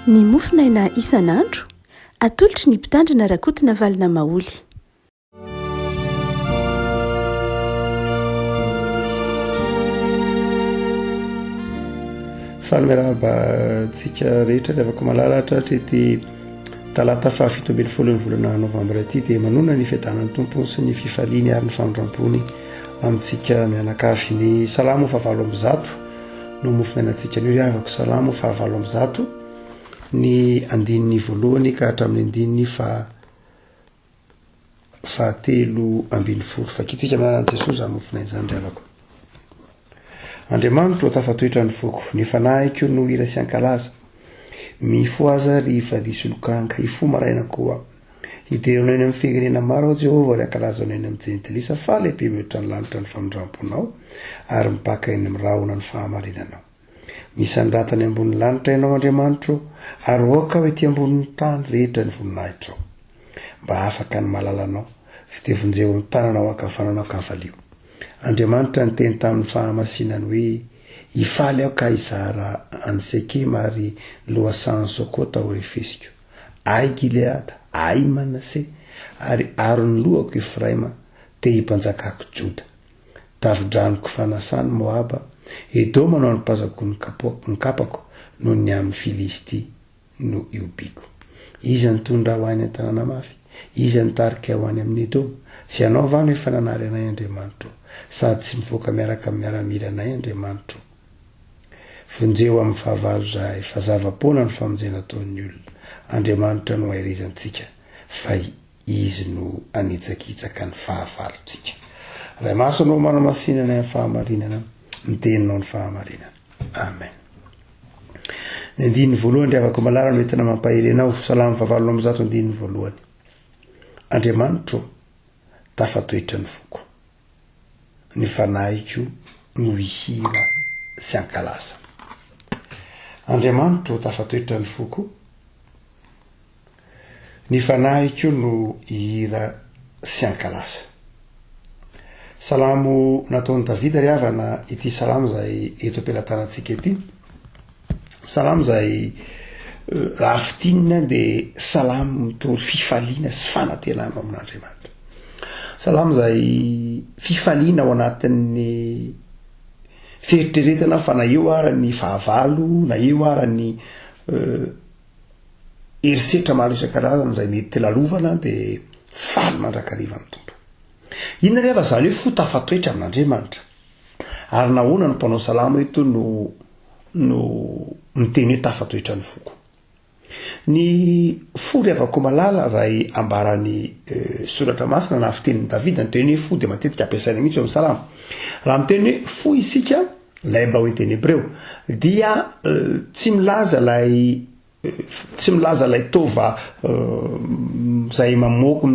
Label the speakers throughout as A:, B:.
A: Ny mofinaina isan'andro atolotry ny mpitandrina rakotina valina maoly.
B: Fanomerahaba tsika rehetra rehefa malalatra trety talata fahafito ambin'ny folo ny volana novambra ity dia manona ny fiadanan'ny tompony sy ny fifaliany ary ny famindram-pony amintsika mianakavy. Ny salamo fahavalo amby zato no mofinainantsika ny riavako salamo fahavalo amby zato ny andininy voalohany ka hatramin'ny andininy fahatelo ambin'ny folo. Fakitsika minanan'i Jesosy zany mofinaina izany riavako. Andriamanitro tafatoetra ny foko, ny fanahiko no hira sy ankalaza, mifoaza ry valisy-lokanga, ifo maraina koa. Hiderona eny amin'ny firenena maro Jehovah ary ankalazana eny amin'ny jentilisa fa lehibe mihoatra ny lanitra ny famindramponao ary mipaka eny amin'ny rahona ny fahamarinanao. Misandratany ambony lanitra ianao Andriamanitro ary oaka hoe ty ambonin'ny tany rehetra ny voninahitro. Mba afaka ny malalanao, fitevonjeo amin'ny tananao ankavananao kavalio. Andriamanitra ny teny tamin'ny fahamasinany hoe ifaly aho ka izara any Sekema ary lohasan Sokota ho refesiko. Ay Gileada, ay Manase ary aron lohako Efraima te himpanjakako Joda. Tavindranoko fanasany Moaba, Edoma no anipazako ny kapako no ny amin'ny Filisty no iobiko. Iza nitondra ho any an-tanàna mafy, iza nitarika ho any amin'ny Edoma, tsy anao va no efa nanary anay Andriamanitro, sady tsy mivoaka miaraka amin'ny miaramila anay Andriamanitro. Vonjeo amin'ny fahavalo zahay, fa zava-poana ny famonjena ataon'ny olona. Andriamanitra no ahirizantsika, fa izy no anitsakitsaka ny fahavalontsika. Ray maso anao manamasinana amin'ny fahamarinana, miteninao ny fahamarinana. Amen. Ny andininy voalohany riavako malala no entina mampahirenao, salamo fahavalo amby zato andininy voalohany. Andriamanitro tafatoetra ny foko, ny fanahiko no hira sy ankalaza. Andriamanitro tafatoetra ny foko, ny fanahiko no hira sy ankalaza. Salamo nataon'i Davida riavana ity salamo zay eto ampelantanantsika ity. Salamo zay raha fitinina dia salamo mitory fifaliana sy fanantenana amin'Andriamanitra. Salamo zay fifaliana ao anatin'ny fieritreretana fa na eo ara ny fahavalo, na eo ara ny herisetra maro isan-karazany zay mety lalovana dia faly mandrakariva amin'ny tompo. Inona rehefa zany hoe fo tafatoetra amin'Andriamanitra. Ary nahoana ny mpanao salamo eto no miteny hoe tafatoetra ny foko. Ny fo riavako malala raha ambarany soratra masina na fitenin'i Davida ny teny hoe fo dia matetika ampiasaina mihitsy amin'ny salamo. Raha miteny hoe fo isika lay mba hoe teny hebreo dia tsy milaza lay tova zay mamoaka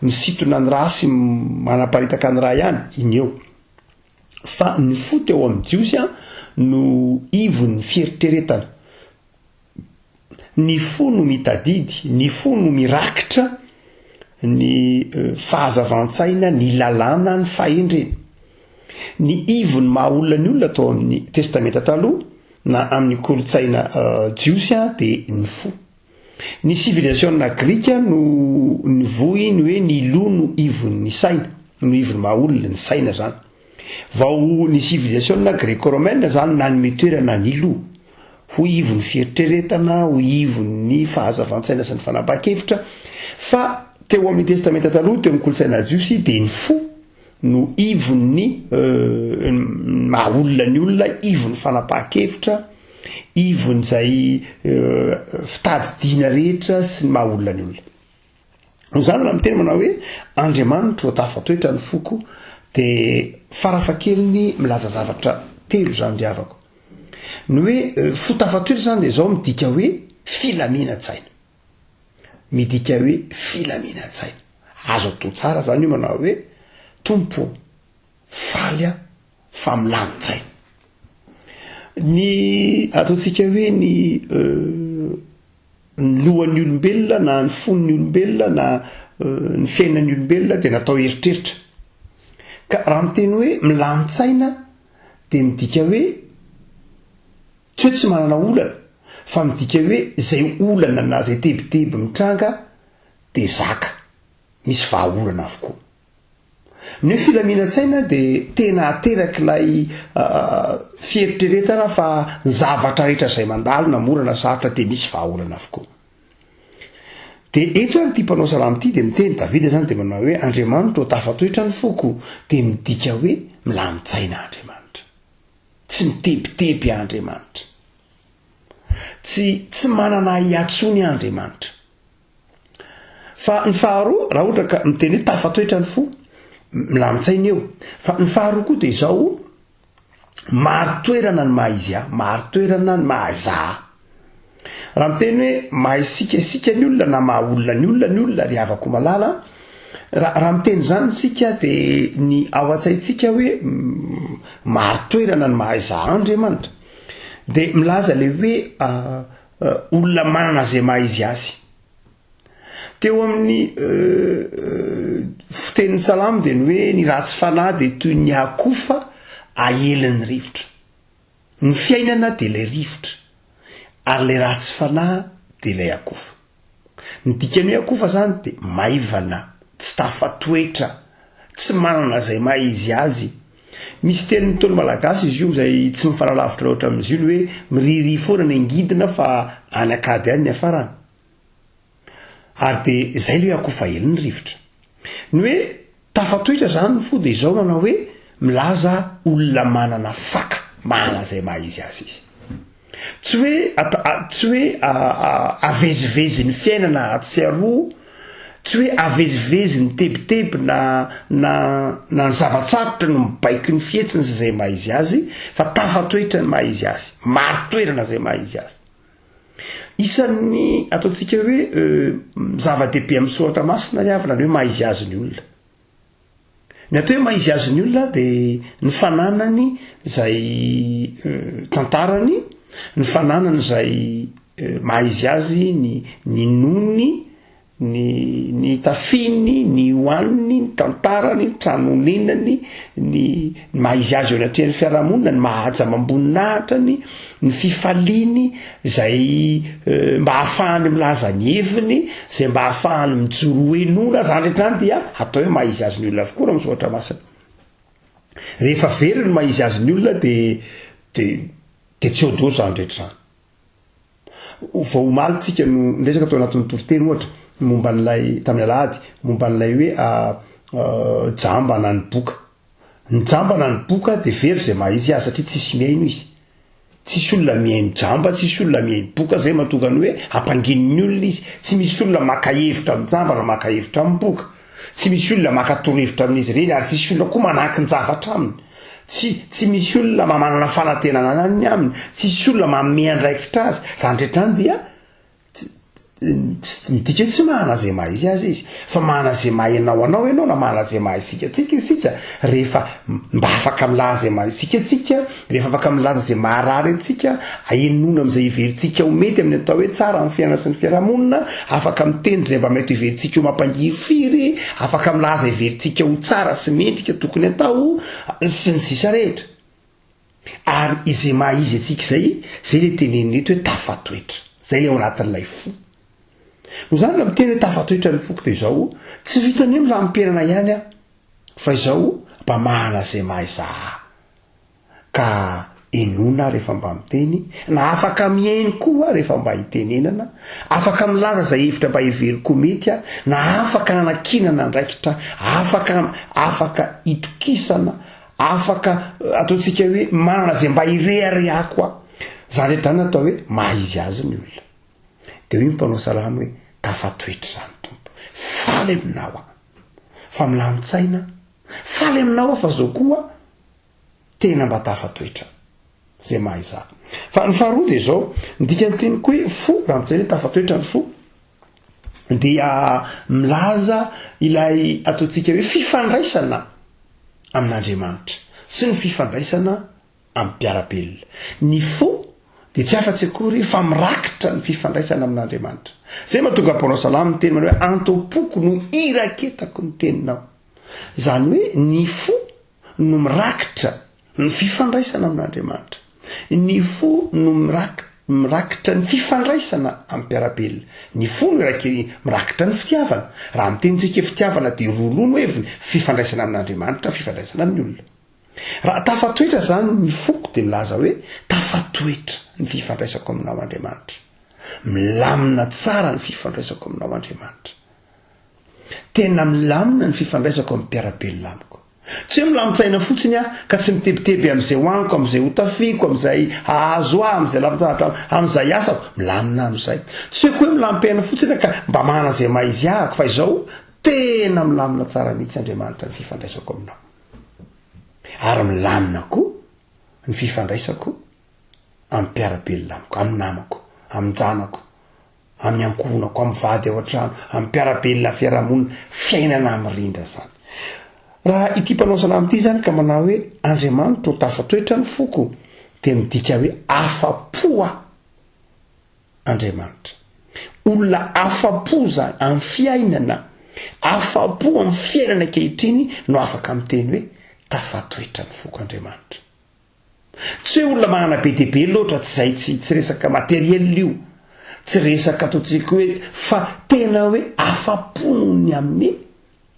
B: misitona ny rasy manaparitaka ny raha ihany iny eo. Fa ny fo teo amin'ny jiosy no ivon'ny fieritreretana. Ny fo no mitadidy, ny fo no mirakitra ny fahazavan-tsaina, ny lalàna, ny fahendreny. Ny ivony maha olona ny olona atao amin'ny testamenta taloha na amin'ny kolotsaina jiosy dia ny fo. Ny civilisationna grika no nivohy ny hoe ny lo no ivon'ny saina, no ivony maha olona ny saina zany. Vao ny civilisationna greko-romaine zany nanome toerana ny lo ho ivony fieritreretana, ho ivony fahazavan-tsaina sy ny fanapahan-kevitra. Fa teo amin'ny testamenta taloha, teo amin'ny kolotsaina jiosy dia ny fo no ivony maha olona ny olona, ivony fanapahan-kevitra, ivony zay fitadidiana rehetra sy ny maha olona ny olona. Zany raha miteny manao hoe Andriamanitro tafatoetra ny foko dia farafahakeliny milaza zavatra telo zany riavako. Ny hoe fo tafatoetra zany dia zao midika hoe filaminan-tsaina. Midika hoe filaminan-tsaina. Azo atao tsara zany io manao hoe tompo faly fa milano-tsaina. Ny ataontsika hoe ny lohan'ny olombelona na ny fon'ny olombelona na ny fiainan'ny olombelona dia natao eritreritra. Ka raha miteny hoe milano-tsaina dia midika hoe tsy manana olana fa midika hoe zay olana na zay tebiteby mitranga de zaka misy vahaorana avokoa. Ny filaminantsaina de tena aterak'ilay fieritreretana fa ny zavatra rehetra zay mandalo na morana sarotra de misy vahaorana avokoa. De eto ary ty mpanao salamo ty de miteny Davida zany de manao hoe Andriamanitra o tafatoetra ny foko, de midika hoe milamin-tsaina Andriamanitra, tsy mitebiteby Andriamanitra, tsy manana iatsony Andriamanitra. Fa ny faharoa raha ohatra ka miteny hoe tafatoetra ny fo, milamin-tsaina eo. Fa ny faharoa koa de zao maro-toerana ny maha izy ahy, maro-toerana ny maha izaha. Raha miteny hoe maha isikasika ny olona na maha olona ny olona ry havako malala, raha miteny zany tsika de ny ao an-tsaintsika hoe maro-toerana ny maha izaha Andriamanitra, de milaza le hoe olona manana zay maha izy azy. Teo amin'ny fitenin'ny salamo de ny hoe ny ratsy fanahy de toy ny akofa ahelin'ny rivotra. Ny fiainana de le rivotra, ary le ratsy fanahy de lay akofa. Ny dikany hoe akofa zany de maivana, tsy tafatoetra, tsy manana zay maha izy azy. Misy tenin'ny tolo malagasy izy io zay tsy mifanalavitra loatra amin'izy io hoe miriri foana ny angidina fa any akady any ny afarany. Ary de zay le hoe akofa helin'ny rivotra. Ny hoe tafatoetra zany fo de zao manao hoe milaza olona manana faka, manana zay maha izy azy izy. Tsy hoe avezivezy ny fiainana atsiaroa, tsy hoe avezivezy ny tebiteby na ny zavatsarotra no mibaiky ny fietsiny zay maha izy azy, fa tafatoetra ny maha izy azy, maro-toerana zay maha izy azy. Isan'ny ataontsika hoe zava-dehibe amin'ny soratra masina ry havana ny hoe maha izy azy ny olona. Ny atao hoe maha izy azy ny olona de ny fananany zay tantarany, ny fananany zay maha izy azy, ny nony, ny tafiny, ny hoaniny, ny tantarany, ny tranonenany, ny maha izy azy eo anatrehan'ny fiarahamonina, ny mahaja mamboninahitra-ny, ny fifaliany zay mba hahafahany milaza ny heviny, zay mba hahafahany mijoro enona zany rehetrany dia atao hoe maha izy azy ny olona avokoa raha misoratra masina. Rehefa very ny maha izy azy ny olona de tsy odo zany rehetra zany. Vao omaly tsika no ndresaka tao anatin'ny toriteny ohatra momba n'ilay tamin'ny alahady, momba n'ilay hoe jamba na ny boka. Ny jamba na ny boka de very zay maha izy azy satria tsisy miaino izy. Tsisy olona miaino jamba, tsisy olona miaino boka, zay mahatonga ny hoe hampanginin'ny olona izy. Tsy misy olona maka-hevitra amin'ny jamba na maka-hevitra amin'ny boka. Tsy misy olona maka-torohevitra amin'izy ireny, ary tsisy olona koa manahaky ny zavatra aminy. Tsy misy olona manana fanantenana anany aminy, tsisy olona manome andraikitra azy. Zany rehetrany dia midika hoe tsy mahana zay maha izy azy izy, fa mahana zay maha ianao na mahana zay maha isika rehefa mba afaka milaza zay maha isika, rehefa afaka milaza zay maharary antsika, ahenona amin'izay iverintsika ho mety amin'ny atao hoe tsara amin'ny fiainana sy ny fiarahamonina, afaka mitendry zay mba mety iverintsika ho mampangiry-firy, afaka milaza iverintsika ho tsara sy mendrika tokony atao sy ny sisa rehetra. Ary izay maha izy antsika zay le teneniny eto hoe tafatoetra, zay le ao anatin'ilay fo. No zany raha miteny hoe tafatoetra ny foko de zao tsy vitany hoe milamim-piainana ihany aho, fa izao mba mahana zay maha izaha ka enona rehefa mba miteny, na afaka miaino koa rehefa mba hitenenana, afaka milaza zay hevitra mba hiveriko mety aho, na afaka anakinana andraikitra, afaka itokisana, afaka ataontsika hoe manana zay mba hireharehako aho. Zany rehetra zany atao hoe maha izy azy ny olona. De hoe mpanao salamo hoe tafatoetra zany tompo, faly aminao aho, fa milamin-tsaina, faly aminao aho fa zao koa tena mba tafatoetra zay maha izaha. Fa ny faharoa de zao midika ny teny koa hoe fo, raha miteny hoe tafatoetra ny fo dia milaza ilay ataontsika hoe fifandraisana amin'Andriamanitra sy ny fifandraisana amin'ny mpiarabelona. Ny fo de tsy afa-tsy akory fa mirakitra ny fifandraisana amin'Andriamanitra. Zay mahatonga mpanao salamo ny teny manao hoe antopoko no iraketako ny teninao. Zany hoe ny fo no mirakitra ny fifandraisana amin'Andriamanitra. Ny fo no mirakitra mirakitra ny fifandraisana amin'ny mpiarabelona ny fony raiky mirakitra ny fitiavana raha mitenitsika fitiavana dia rolono eviny fifandraisana amin'Andriamanitra fifandraisana amin'ny olona raha tafatoetra zany ny foko dia milaza hoe tafatoetra ny fifandraisako aminao Andriamanitra milamina tsara ny fifandraisako aminao Andriamanitra tena milamina ny fifandraisako amin'ny mpiarabelona amiko tsy hoe milamitsaina fotsiny ka tsy mitebiteby amin'izay hoaniko amin'izay hotafiko amin'izay ahazo amin'izay lavintsahatra amin'izay asako milamina amin'izay tsy hoe koa milampiaina fotsiny ka mba manana izay maizy ahako fa izao tena milamina tsara mihitsy Andriamanitra ny fifandraisako aminao ary milamina koa ny fifandraisako amin'ny mpiarabelona amiko amin'ny namako amin'ny janako amin'ny ankohonako amin'ny vady ao an-trano amin'ny mpiarabelona fiarahamonina fiainana mirindra zany raha ity mpanao salamo ity zany ka manao hoe Andriamanitra ho tafatoetra ny foko dia midika hoe afa-po Andriamanitra olona afa-po zany amin'ny fiainana afa-po amin'ny fiainana ankehitriny no afaka miteny hoe tafatoetra ny foko Andriamanitra tsy hoe olona manana be dia be loatra tsy resaka materiel io tsy resaka ataontsika hoe fa tena hoe afa-po ny amin'ny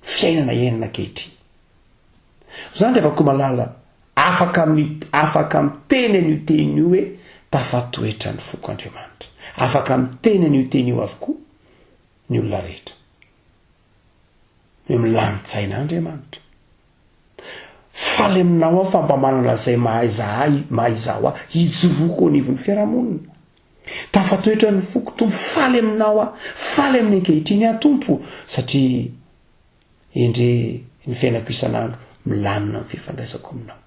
B: fiainana iainana ankehitriny zany rehefa koa malala afaka miteny an'io teny io hoe tafatoetra ny foko Andriamanitra afaka miteny an'io teny io avokoa ny olona rehetra hoe milamitsaina Andriamanitra faly aminao fa mba manana izay mahay zaho hijoroako anivon'ny fiarahamonina tafatoetra ny foko tompo faly aminao faly amin'ny ankehitriny tompo satria endre ny fiainako isan'andro milamina ny fifandraisako aminao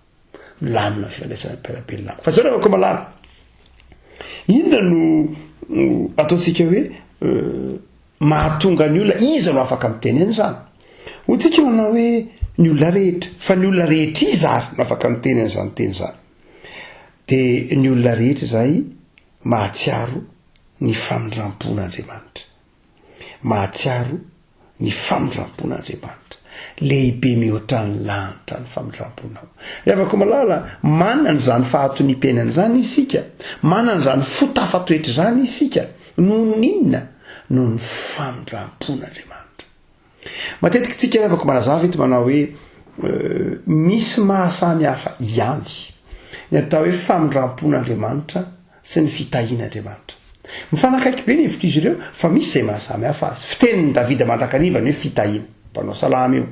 B: milamina ny fifandraisana mpiarabelona amiko fa zao rehefa koa malala inona no ataontsika hoe mahatonga ny olona iza no afaka miteneny zany hotsika manao hoe ny olona rehetra fa ny olona rehetra iza ary no afaka miteneny zany teny zany dia ny olona rehetra zay mahatsiaro ny famindrampon'Andriamanitra mahatsiaro ny famindrampon'Andriamanitra lehibe mihoatra ny lanitra ny famindramponao rehefa koa malala manana zany fahatoniam-piainana zany isika manana zany fotafatoetra zany isika noho ninona noho ny famindrampon'Andriamanitra matetika tsika rehefa koa manazava eto manao hoe misy mahasamy hafa ihany ny atao hoe famindrampon'Andriamanitra sy ny fitahian'Andriamanitra mifanakaiky be ny hevitra izy ireo fa misy izay mahasamy hafa azy fitenin'ny Davida mandrakariva ny hoe fitahiana mpanao salama io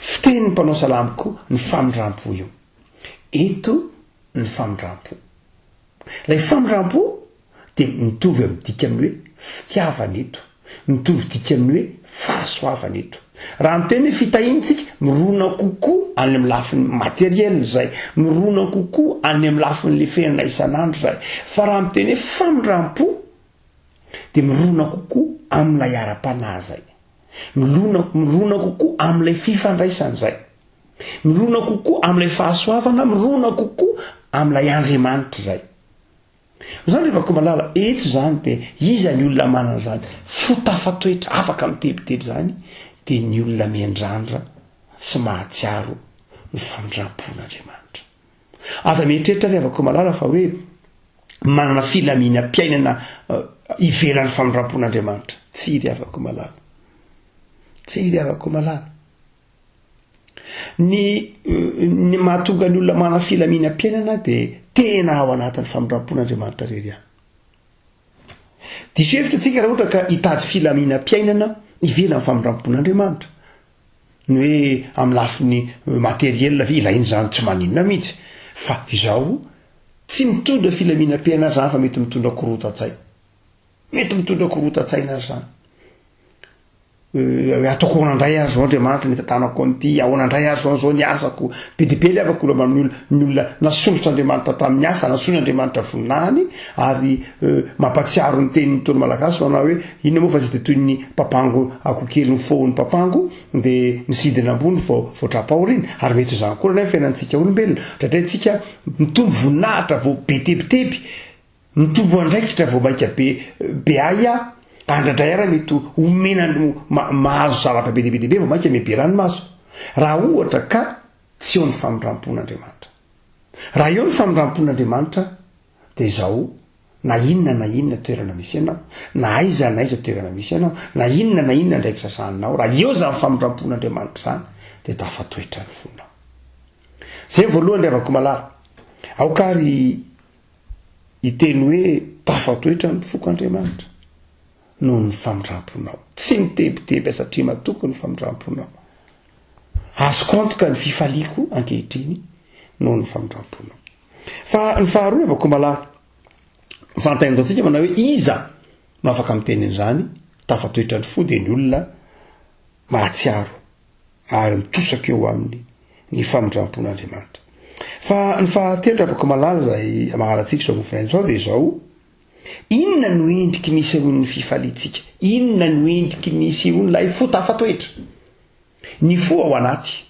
B: fitenin'ny mpanao salama koa ny famindrampo io eto ny famindrampo ilay famindrampo dia mitovy amin'ny dika amin'ny hoe fitiavana eto mitovy dika amin'ny hoe fahasoavana eto raha miteny hoe fitahiantsika mirona kokoa any amin'ny lafiny materiel zay mirona kokoa any amin'ny lafin'le fiainana isan'andro zay fa raha miteny hoe famindrampo dia mirona kokoa amin'ilay ara-panahy zay mirona kokoa amin'ilay fifandraisana zay mirona kokoa amin'ilay fahasoavana mirona kokoa amin'ilay Andriamanitra zay zany rehefa koa malala eto zany dia iza ny olona manana zany fotafatoetra afaka mitebiteby zany dia ny olona miandrandra sy mahatsiaro ny famindrampon'Andriamanitra aza mieritreritra rehefa koa malala fa hoe manana filaminam-piainana ivelan'ny famindrampon'Andriamanitra tsy ry afaka malala tsy ry afaka malala ny mahatonga ny olona manana filaminam-piainana dia tena ao anatin'ny famindrampon'Andriamanitra rery any diso hevitra tsika raha ohatra ka hitady filaminam-piainana ivelan'ny famindrampon'Andriamanitra ny hoe amin'ny lafiny materiel ilainy zany tsy maninona mihitsy fa izao tsy mitondra filaminam-piainana zany fa mety mitondra korotan-tsay mety mitondra korotan-tsaina zany ataoko ahoanandray ary zao Andriamanitra ny tantanako an'ity ahoanandray ary zao ny asako be dia be le afaka olona ny olona nasondrotra Andriamanitra tamin'ny asa nasony Andriamanitra voninahiny ary mampatsiaro ny tenin'ny tolo malagasy manao hoe inona moa fa tsy dia toy ny papango akokely ny fohon'ny papango dia misidina ambony vao trapaoriny ary mety zany koa raha fiainantsika olombelona dradrayntsika mitombo voninahitra vao be tebiteby mitombo andraikitra vao maika be aya andradray ara mety omena mahazo zavatra be debe vao mainka mebe ranomaso raha ohatra ka tsy eo ny famindrampon'Andriamanitra raha eo ny famindrampon'Andriamanitra dia izao na inona toerana misy ianao na aiza toerana misy ianao na inona ndraiky sasanao raha eo zany famindrampon'Andriamanitra zany de tafatoetra ny fonao. Zay voalohany avako malala aokary iteny hoe tafatoetra ny fok'Andriamanitra noho ny famindramponao, tsy mitebiteby satria matoko ny famindramponao. Azoko antoka ny fifaliako ankehitriny noho ny famindramponao. Fa ny faharoa avako malala fantainantsika manao hoe iza no afaka miteny an'izany tafatoetra ny fo de ny olona mahatsiaro ary mitosaka eo amin'ny ny famindrampon'Andriamanitra. Fa ny fahatelo afaka malala zay magnaratsika zao mofinainy zao de zao: inona no endriky nisy ny fifalitsika, inona no endriky nisy olona fo tafatoetra. Ny fo ao anaty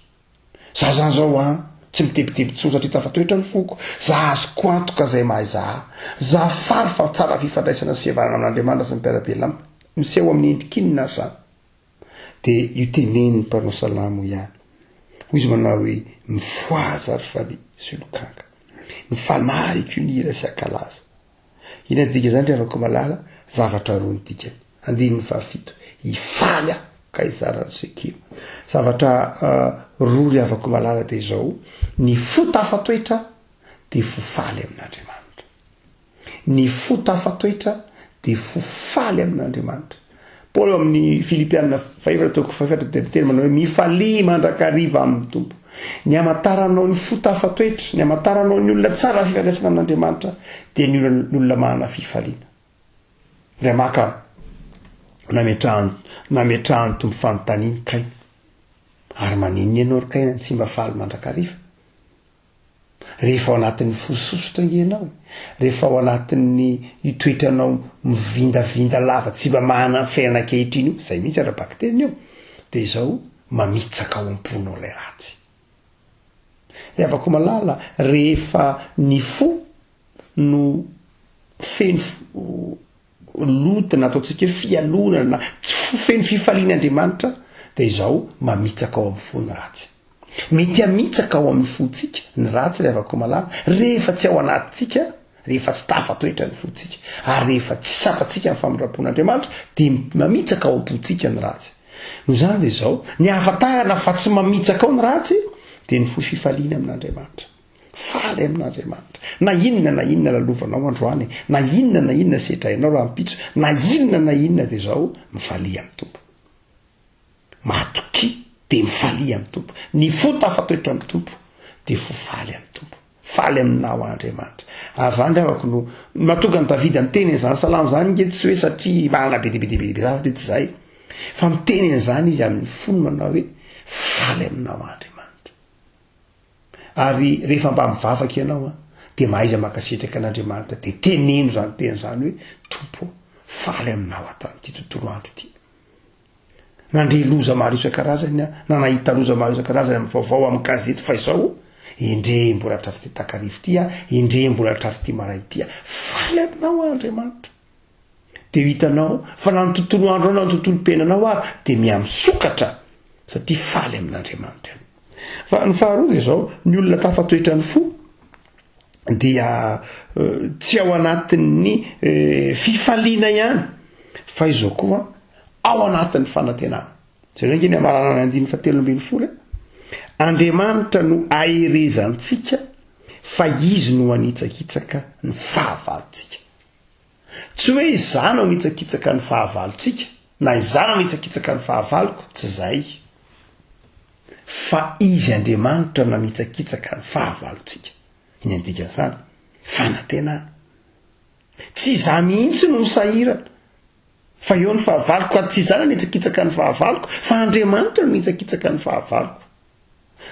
B: za zany zao tsy mitebiteby tso satria tafatoetra ny foko, za azoko antoka zay mahay za fary fa tsara fifandraisana sy fihavanana amin'Andriamanitra sy ny mpiara-belona miseho amin'ny endrikinina zany. De io teneniny mpanao salamo ihany hoy izy manao hoe mifoaza ary faly sy lokanga, mifanariko ny hira sy ankalaza. Ina dika zany re afaka malala zavatra roa nytika. Andininy fahafito ifaly ka izara sekiro. Zavatra roa re afaka malala de zao: ny fo tafatoetra de fo faly amin'Andriamanitra. Ny fo tafatoetra de fo faly amin'Andriamanitra. Paolo amin'ny Filipianina 5:4 manao hoe mifaly mandrakariva amin'ny Tompo. Ny amataranao ny fo tafatoetra, ny amataranao ny olona tsara fifandraisana amin'Andriamanitra de ny olona mahana fifaliana. Ray maka nametrahany Tompo fanontaniany Kaina, ary maninona ianao ry Kaina tsy mba faly mandrakariva? Rehefa ao anatin'ny fososotra ianao, rehefa ao anatin'ny itoetranao mivindavinda lava tsy mba mahana fiainana ankehitriny io, zay mihitsy arabaky teny io, de zao mamitsaka ao am-ponao ilay ratsy. Re afaka malala rehefa ny fo no feno lotana ataotsika fialonana tsy feno fifalian'Andriamanitra de zao mamitsaka ao amin'ny fony ratsy. Mety amitsaka ao amin'ny fotsika ny ratsy re afaka malala rehefa tsy ao anatsika, rehefa tsy tafatoetra ny fotsika, ary rehefa tsy sapatsika amin'ny famindrampon'Andriamanitra de mamitsaka ao am-potsika ny ratsy. No zany de zao ny ahafantarana fa tsy mamitsaka ao ny ratsy de ny fo fifaliana amin'Andriamanitra, faly amin'Andriamanitra. Na inona lalovanao androany, na inona setrainao raha mipitso, na inona de zao mifaly amin'ny Tompo. Matoky de mifaly amin'ny Tompo. Ny fo tafatoetra amin'ny Tompo de fo faly amin'ny Tompo, faly aminao Andriamanitra. Ary zany afaka no matonga ny Davida miteny an'izany salamo zany nge tsy hoe satria manana be zavatra tsy zay, fa miteny an'izany izy amin'ny fony manao hoe faly aminao Andriamanitra. Ary rehefa mba mivavaka ianao de mahaiza makasitraka an'Andriamanitra de teneno zany teny zany hoe Tompo faly aminao atamin'ity tontolo andro ity. Nandre loza maro isan-karazany na nahita loza maro isan-karazany amin'ny vaovao amin'ny gazety fa izao endre mbola tratra ty takarivo ty endre mbola tratra ty maray ty faly aminao Andriamanitra. De hitanao fa na ny tontolo andro anao ny tontolo penanao ary de miamisokatra satria faly amin'Andriamanitra. Fa ny faharoa de zao ny olona tafatoetra ny fo dia tsy ao anatin'ny fifaliana ihany fa izo koa ao anatin'ny fanantenana. Zay nge ny amarana ny 7:7 Andriamanitra no aherezantsika fa izy no anitsakitsaka ny fahavalontsika. Tsy hoe izana anitsakitsaka ny fahavalontsika na izana anitsakitsaka ny fahavaloko, tsy zay, fa izy Andriamanitra no anitsakitsaka ny fahavalontsika. Iny andika zany fanantenana. Tsy za mihitsy no misahirana fa eo ny fahavaloko, tsy zany anitsakitsaka ny fahavaloko fa Andriamanitra no anitsakitsaka ny fahavaloko.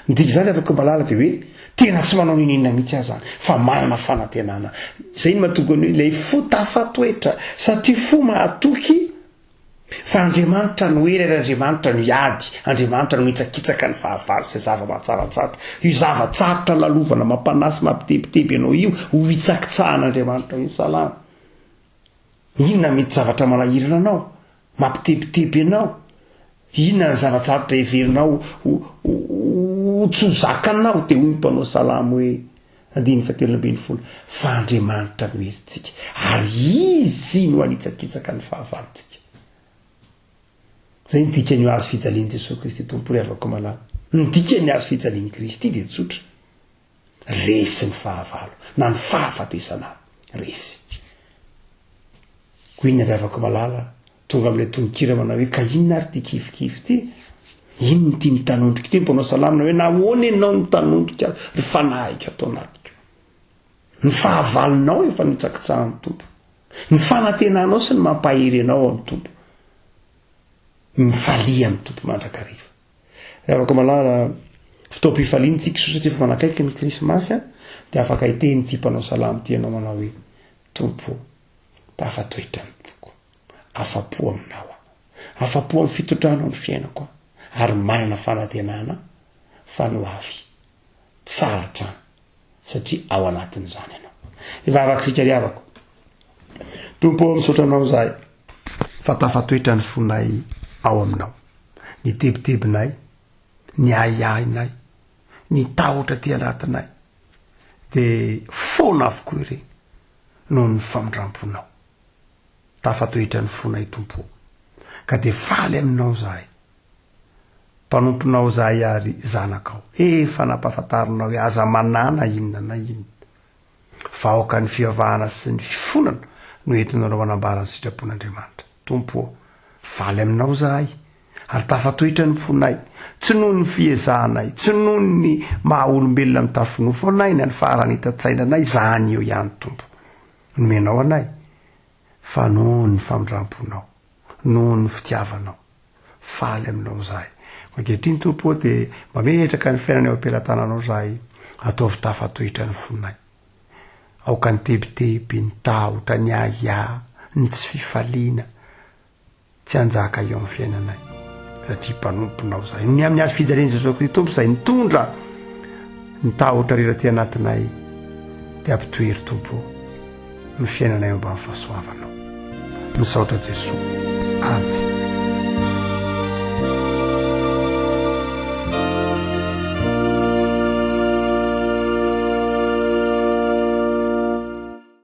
B: Ndika zany afaka malala de hoe tena tsy manao ninina mihitsy azy zany fa manana fanantenana. Zay ny mahatonga ny ilay fo tafatoetra satria fo mahatoky fa Andriamanitra no hery ary Andriamanitra no iady, Andriamanitra no mitsakitsaka ny fahavalo sy zava-mahatsaratsara. Io zava-tsarotra lalovana mampanasy mampitebiteby ianao io ho hitsakitsahan'Andriamanitra io salama. Inona mety zavatra manahirana anao, mampitebiteby ianao, inona ny zava-tsarotra heverinao ho tsy ho zakanao de hoy ny mpanao salamo hoe Faandriamanitra no herintsika ary izy no anitsakitsaka ny fahavalontsika. Zay nidika ny azo fijalian'i Jesosy Kristy Tompo ry avako malala. Nidika ny azo fijalian'i Kristy dia tsotra. Resy ny fahavalo na ny fahafatesana resy. Koa iny ry avako malala tonga amin'ilay tononkira manao hoe ka inona ary ty kifikify ty? Ino ty mitanondrika ty? Mponao salamina hoe nahoana ianao mitanondrika ry fanahika atao anatika. Ny fahavalonao efa nitsakitsahan'ny Tompo. Ny fanantenanao sy ny mampahery anao amin'ny Tompo. Ny falia amin'ny Tompo mandrakariva. Afaka malala fotoam-pifaliantsika satria efa manakaiky ny krismasy dia afaka hiteny ty mpanao salamy ty ianao manao hoe Tompo tafatoetra ny toko. Afa-po aminao. Afa-po amin'ny fitotranao ny fiainako. Ary manana fanantenana fa no avy tsara satria ao anatin'izany ianao. Ivavakasika ry havako. Tompo misaotra anao zahay fa tafatoetra ny fonay ao aminao. Ny tebitebinay, ny ahiahinay, ny tahotra ty anatinay dia foana avokoa ireny noho ny famindramponao. Tafatoetra ny fonay Tompo ka dia faly aminao zahay. Mpanomponao zahay ary zanakao. Efa nampafantarinao hoe aza manana inona na inona. Vahoaka ny fivavahana sy ny fifonana no entinao anambarany sitrapon'Andriamanitra. Tompo, faly aminao zahay ary tafatoetra ny fonay. Tsy noho ny fiezahanay, tsy noho ny maha-olombelona mitafinofo anay na ny farany hitatsaina anay zany eo ihany Tompo. Nomenao anay fa noho ny famindramponao, noho ny fitiavanao. Faly aminao zahay. Ankehitriny Tompo dia mametraka ny fiainana eo am-pelantananao zahay, ataovy tafatoetra ny fonay. Aoka ny tebiteby, ny tahotra, ny ahiahy, ny tsy fifaliana tsy hanjaka eo amin'ny fiainanay satria mpanomponao zahay. Ny amin'ny azo fijalian'i Jesosy Kristy Tompo izay nitondra ny tahotra reraty anatinay dia ampitoery Tompo ny fiainanay eo ambany fahasoavanao. Misaotra Jesosy. Amen.